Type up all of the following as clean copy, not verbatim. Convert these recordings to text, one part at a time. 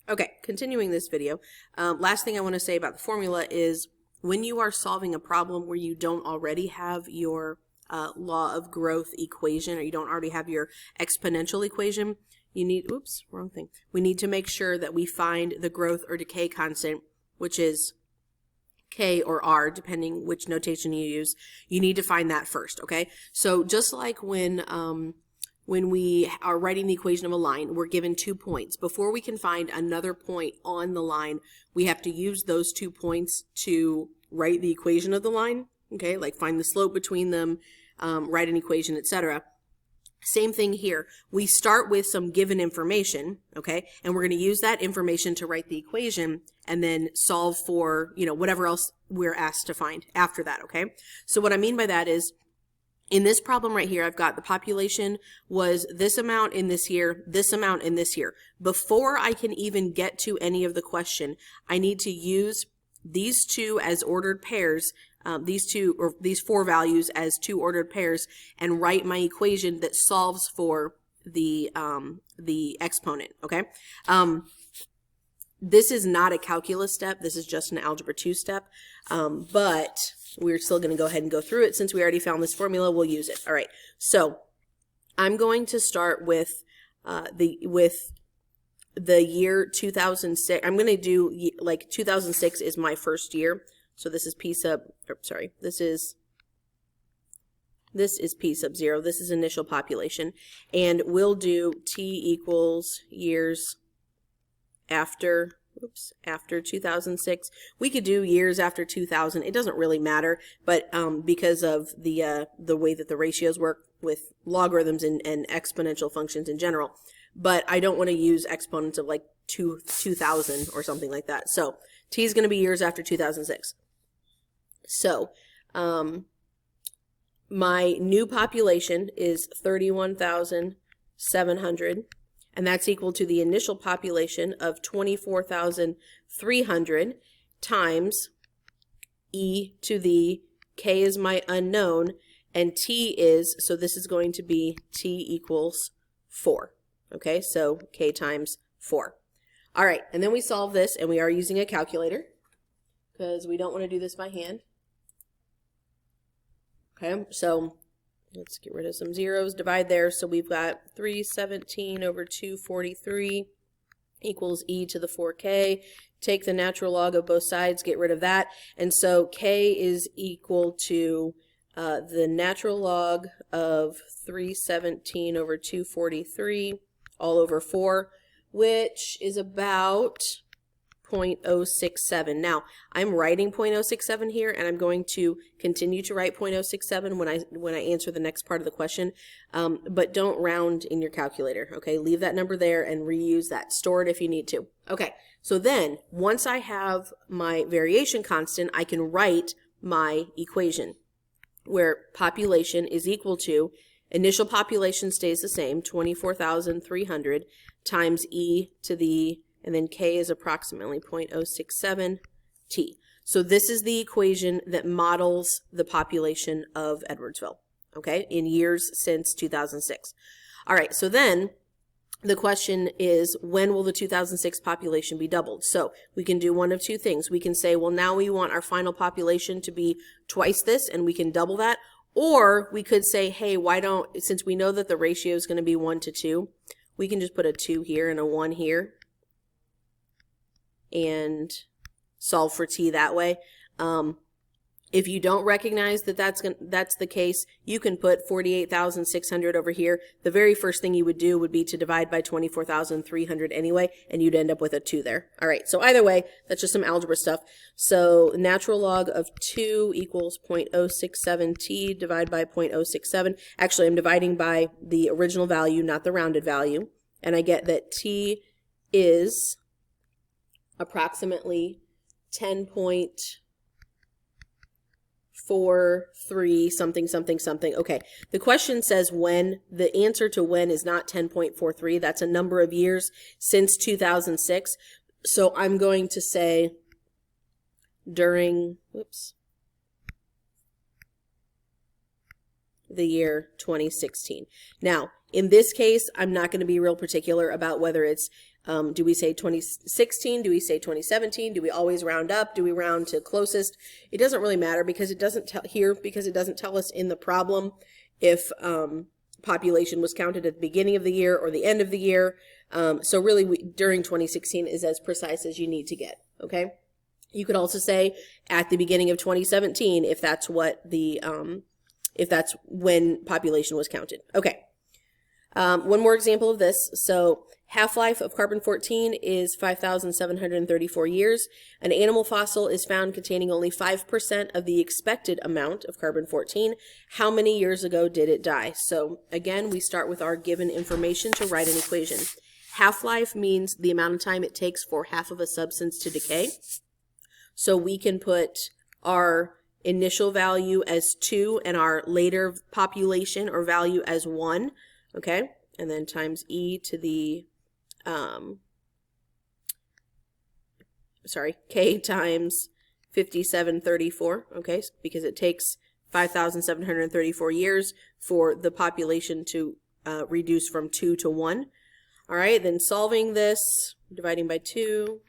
Okay, continuing this video. Last thing I want to say about the formula is when you are solving a problem where you don't already have your law of growth equation, or you don't already have your exponential equation, you need, oops, wrong thing. We need to make sure that we find the growth or decay constant, which is K or R, depending which notation you use. You need to find that first, okay? So just like when we are writing the equation of a line, we're given 2 points. Before we can find another point on the line, we have to use those 2 points to write the equation of the line, okay? Like find the slope between them, write an equation, etc. Same thing here. We start with some given information, okay? And we're going to use that information to write the equation and then solve for, whatever else we're asked to find after that, okay? So what I mean by that is, in this problem right here, I've got the population was this amount in this year, this amount in this year. Before I can even get to any of the question, I need to use these two as ordered pairs, these 4 values as 2 ordered pairs, and write my equation that solves for the exponent, okay? This is not a calculus step. This is just an algebra 2 step, but we're still going to go ahead and go through it. Since we already found this formula, we'll use it. All right, so I'm going to start with the year 2006. I'm going to do, like, 2006 is my first year. So this is P sub, this is P sub 0. This is initial population. And we'll do T equals years after 2006. We could do years after 2000. It doesn't really matter, but because of the way that the ratios work with logarithms and exponential functions in general. But I don't want to use exponents of like 2000 or something like that. So T is going to be years after 2006. So my new population is 31,700. And that's equal to the initial population of 24,300 times e to the k is my unknown, and t is, so this is going to be t equals 4. Okay, so k times 4. All right, and then we solve this, and we are using a calculator because we don't want to do this by hand. Okay, so let's get rid of some zeros, divide there. So we've got 317 over 243 equals e to the 4k. Take the natural log of both sides, get rid of that. And so k is equal to the natural log of 317 over 243 all over 4, which is about 0.067. Now, I'm writing 0.067 here, and I'm going to continue to write 0.067 when I answer the next part of the question, but don't round in your calculator, okay? Leave that number there and reuse that. Store it if you need to. Okay, so then, once I have my variation constant, I can write my equation, where population is equal to, initial population stays the same, 24,300, times e to the, and then k is approximately 0.067 t. So this is the equation that models the population of Edwardsville, okay, in years since 2006. All right, so then the question is, when will the 2006 population be doubled? So we can do one of two things. We can say, well, now we want our final population to be twice this, and we can double that. Or we could say, hey, why don't, since we know that the ratio is going to be 1 to 2, we can just put a 2 here and a 1 here and solve for t that way. If you don't recognize that that's the case, you can put 48,600 over here. The very first thing you would do would be to divide by 24,300 anyway, and you'd end up with a 2 there. All right, so either way, that's just some algebra stuff. So natural log of 2 equals 0.067 t divided by 0.067. Actually, I'm dividing by the original value, not the rounded value, and I get that t is approximately 10.43 something something something. Okay, the question says when. The answer to when is not 10.43. That's a number of years since 2006. So I'm going to say during, the year 2016. Now, in this case, I'm not going to be real particular about whether it's Do we say 2016? Do we say 2017? Do we always round up? Do we round to closest? It doesn't really matter because it doesn't tell here, because it doesn't tell us in the problem if population was counted at the beginning of the year or the end of the year. So really during 2016 is as precise as you need to get, okay? You could also say at the beginning of 2017 if that's what the if that's when population was counted. Okay. One more example of this. So half-life of carbon-14 is 5,734 years. An animal fossil is found containing only 5% of the expected amount of carbon-14. How many years ago did it die? So again, we start with our given information to write an equation. Half-life means the amount of time it takes for half of a substance to decay. So we can put our initial value as 2 and our later population or value as 1, okay? And then times e to the, k times 5734, okay? Because it takes 5,734 years for the population to reduce from 2 to 1. All right, then solving this, dividing by 2,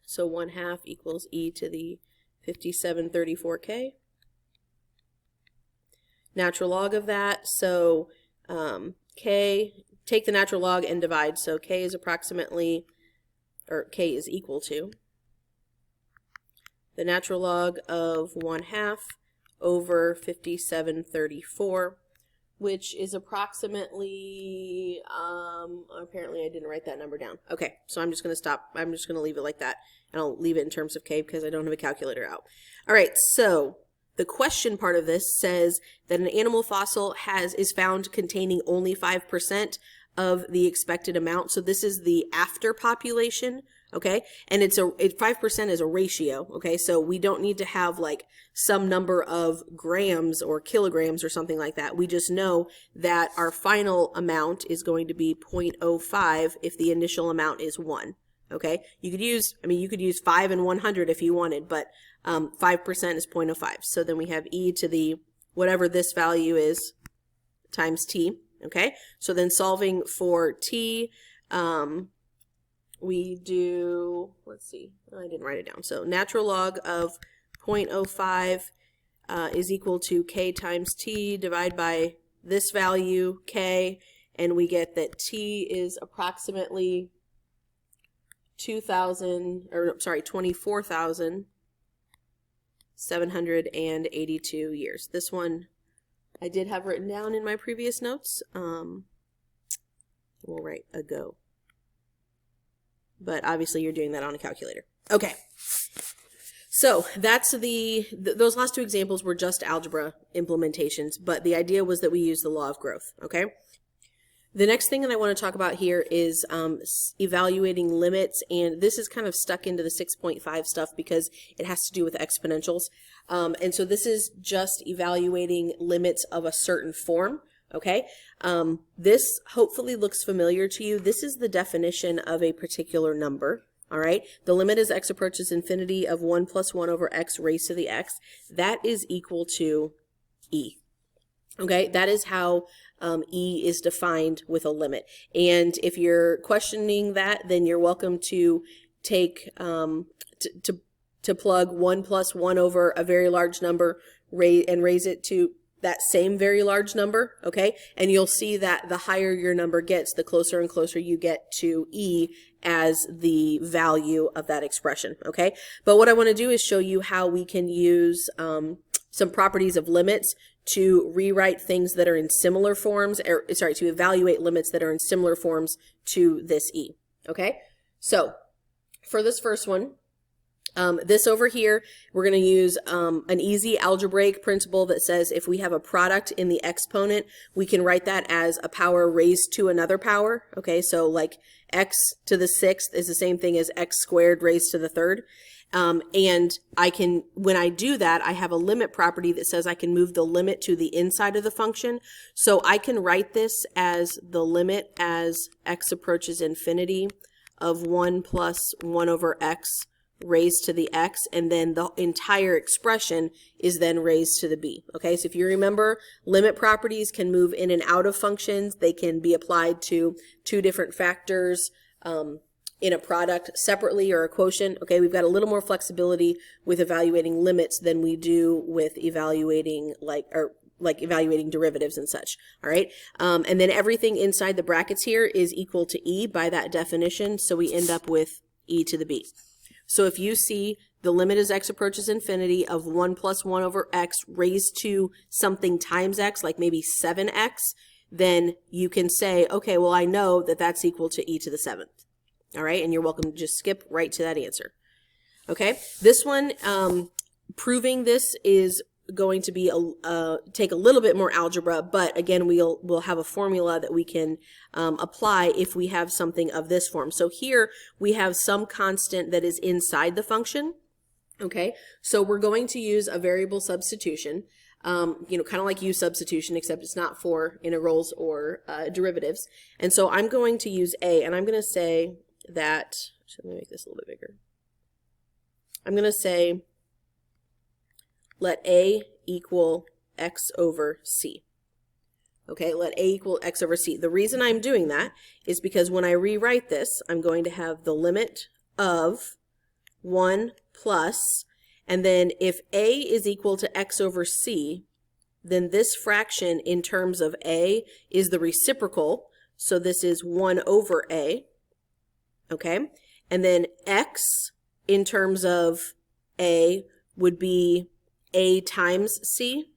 so 1/2 equals e to the 5734k. Natural log of that, so k, take the natural log and divide, so k is approximately, or k is equal to the natural log of 1/2 over 5734, which is approximately, apparently I didn't write that number down. Okay, so I'm just going to stop. I'm just going to leave it like that, and I'll leave it in terms of k because I don't have a calculator out. All right, so the question part of this says that an animal fossil is found containing only 5% of the expected amount. So this is the after population, okay? And 5% is a ratio, okay? So we don't need to have like some number of grams or kilograms or something like that. We just know that our final amount is going to be 0.05 if the initial amount is 1. Okay, you could use 5 and 100 if you wanted, but 5% is 0.05. So then we have e to the whatever this value is times t. Okay, so then solving for t, we do, let's see, I didn't write it down. So natural log of 0.05 is equal to k times t divided by this value, k, and we get that t is approximately 24,782 years. This one I did have written down in my previous notes. We'll write ago. But obviously you're doing that on a calculator. Okay. So that's those last two examples were just algebra implementations, but the idea was that we use the law of growth, okay? The next thing that I want to talk about here is evaluating limits, and this is kind of stuck into the 6.5 stuff because it has to do with exponentials. And so this is just evaluating limits of a certain form, okay? This hopefully looks familiar to you. This is the definition of a particular number, all right? The limit as x approaches infinity of 1 plus 1 over x raised to the x. That is equal to e. Okay, that is how e is defined with a limit. And if you're questioning that, then you're welcome to take to plug 1 plus 1 over a very large number and raise it to that same very large number, okay? And you'll see that the higher your number gets, the closer and closer you get to e as the value of that expression, okay? But what I want to do is show you how we can use some properties of limits to rewrite things that are in similar forms, to evaluate limits that are in similar forms to this e, okay? So for this first one, this over here, we're going to use an easy algebraic principle that says if we have a product in the exponent, we can write that as a power raised to another power, okay? So like x to the 6th is the same thing as x squared raised to the 3rd. And when I do that, I have a limit property that says I can move the limit to the inside of the function. So I can write this as the limit as x approaches infinity of 1 plus 1 over x raised to the x, and then the entire expression is then raised to the b. Okay, so if you remember, limit properties can move in and out of functions. They can be applied to two different factors in a product separately or a quotient, okay, we've got a little more flexibility with evaluating limits than we do with evaluating evaluating derivatives and such. All right. And then everything inside the brackets here is equal to E by that definition. So we end up with E to the B. So if you see the limit as x approaches infinity of 1 plus 1 over x raised to something times x, like maybe 7x, then you can say, okay, well, I know that that's equal to E to the 7th. All right. And you're welcome to just skip right to that answer. Okay. This one, proving this is going to be take a little bit more algebra, but again, we'll have a formula that we can apply if we have something of this form. So here we have some constant that is inside the function. Okay, so we're going to use a variable substitution, kind of like U substitution, except it's not for integrals or derivatives. And so I'm going to use A, and I'm going to say that, let me make this a little bit bigger. I'm going to say, let A equal x over c. Okay, let A equal x over c. The reason I'm doing that is because when I rewrite this, I'm going to have the limit of 1 plus, and then if A is equal to x over c, then this fraction in terms of A is the reciprocal, so this is 1 over A, okay? And then x in terms of A would be A times C.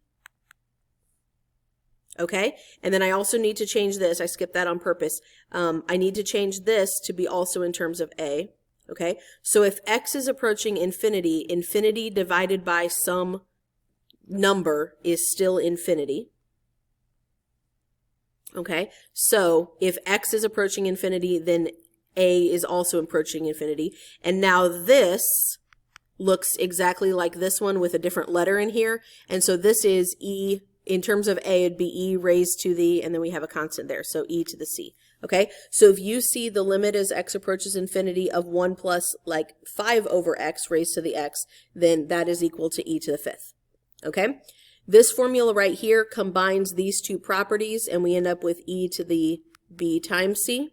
Okay, and then I also need to change this. I skipped that on purpose. I need to change this to be also in terms of A. Okay, so if x is approaching infinity, infinity divided by some number is still infinity. Okay, so if x is approaching infinity, then A is also approaching infinity. And now this looks exactly like this one with a different letter in here. And so this is E, in terms of A, it'd be E raised to the, and then we have a constant there, so E to the C. Okay, so if you see the limit as x approaches infinity of 1 plus like 5 over x raised to the x, then that is equal to E to the 5th. Okay, this formula right here combines these two properties, and we end up with E to the B times C.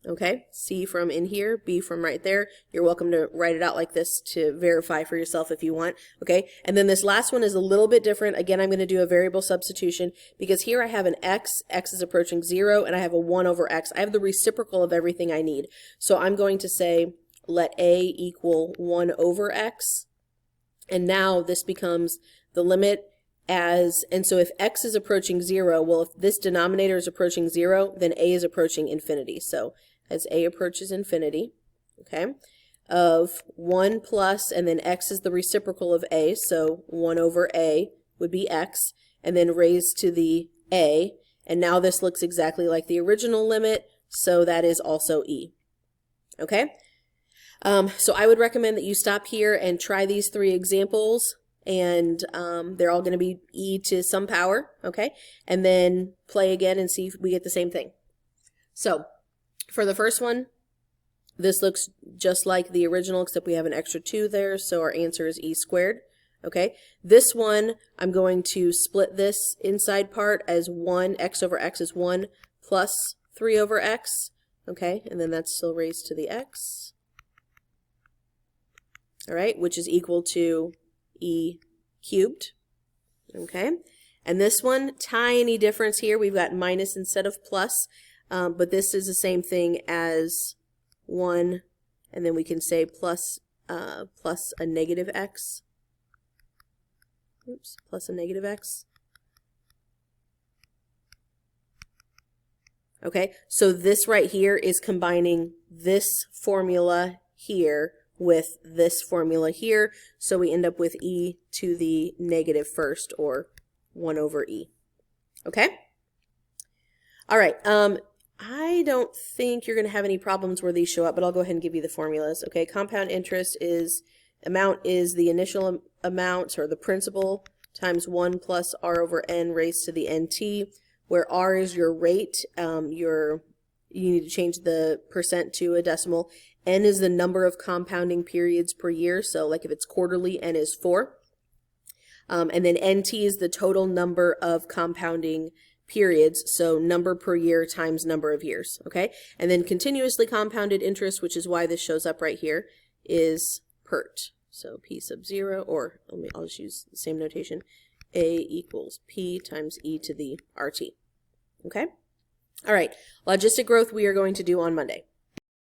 Okay, C from in here, B from right there. You're welcome to write it out like this to verify for yourself if you want. Okay, and then this last one is a little bit different. Again, I'm going to do a variable substitution because here I have an x is approaching 0, and I have a 1 over x. I have the reciprocal of everything I need. So I'm going to say let A equal 1 over x, and now this becomes the limit as, and so if x is approaching 0, well, if this denominator is approaching 0, then A is approaching infinity. So as A approaches infinity, okay, of 1 plus, and then x is the reciprocal of A, so 1 over A would be x, and then raised to the A, and now this looks exactly like the original limit, so that is also E. Okay, so I would recommend that you stop here and try these 3 examples, and they're all going to be E to some power, okay, and then play again and see if we get the same thing. So for the first one, this looks just like the original, except we have an extra 2 there, so our answer is E squared. Okay, this one, I'm going to split this inside part as 1, x over x is 1 plus 3 over x. Okay, and then that's still raised to the x. All right, which is equal to E cubed. Okay, and this one, tiny difference here. We've got minus instead of plus. But this is the same thing as 1, and then we can say plus a negative x. Oops, plus a negative x. Okay, so this right here is combining this formula here with this formula here, so we end up with E to the negative first, or 1 over E. Okay? All right, I don't think you're going to have any problems where these show up, but I'll go ahead and give you the formulas. Okay, compound interest is, amount is the initial amount, or the principal, times 1 plus r over n raised to the nt, where r is your rate. You need to change the percent to a decimal. N is the number of compounding periods per year, so like if it's quarterly, n is 4. And then nt is the total number of compounding periods, so number per year times number of years, okay? And then continuously compounded interest, which is why this shows up right here, is PERT. So P sub 0, or I'll just use the same notation, A equals P times E to the RT, okay? All right, logistic growth we are going to do on Monday.